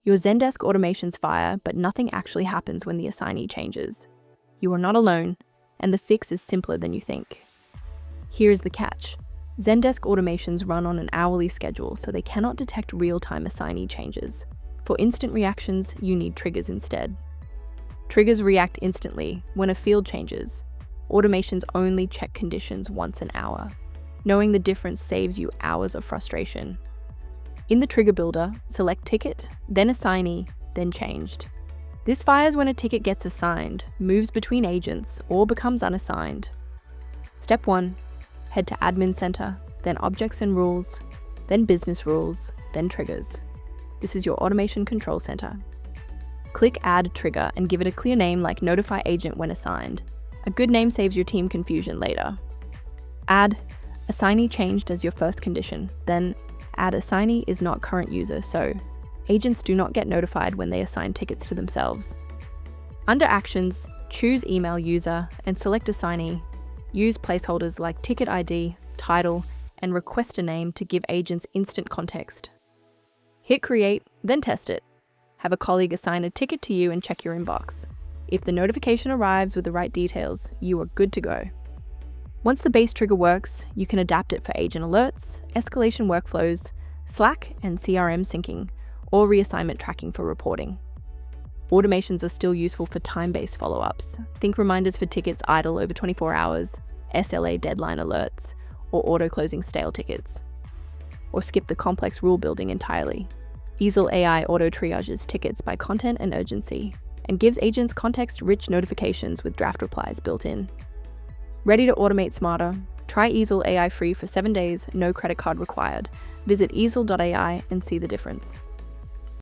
Your Zendesk automations fire, but nothing actually happens when the assignee changes. You are not alone, and the fix is simpler than you think. Here's the catch. Zendesk automations run on an hourly schedule, so they cannot detect real-time assignee changes. For instant reactions, you need triggers instead. Triggers react instantly when a field changes. Automations only check conditions once an hour. Knowing the difference saves you hours of frustration. In the trigger builder, select ticket, then assignee, then changed. This fires when a ticket gets assigned, moves between agents, or becomes unassigned. Step 1. Head to Admin Center, then Objects and Rules, then Business Rules, then Triggers. This is your Automation Control Center. Click Add Trigger and give it a clear name like Notify Agent when assigned. A good name saves your team confusion later. Add Assignee Changed as your first condition, then add Assignee is not current user, so agents do not get notified when they assign tickets to themselves. Under Actions, choose Email User and select Assignee. Use placeholders like Ticket ID, Title, and Request a Name to give agents instant context. Hit Create, then test it. Have a colleague assign a ticket to you and check your inbox. If the notification arrives with the right details, you are good to go. Once the base trigger works, you can adapt it for agent alerts, escalation workflows, Slack and CRM syncing, or reassignment tracking for reporting. Automations are still useful for time-based follow-ups. Think reminders for tickets idle over 24 hours, SLA deadline alerts, or auto-closing stale tickets. Or skip the complex rule building entirely. Eesel AI auto-triages tickets by content and urgency, and gives agents context-rich notifications with draft replies built in. Ready to automate smarter? Try Eesel AI free for 7 days, no credit card required. Visit eesel.ai and see the difference.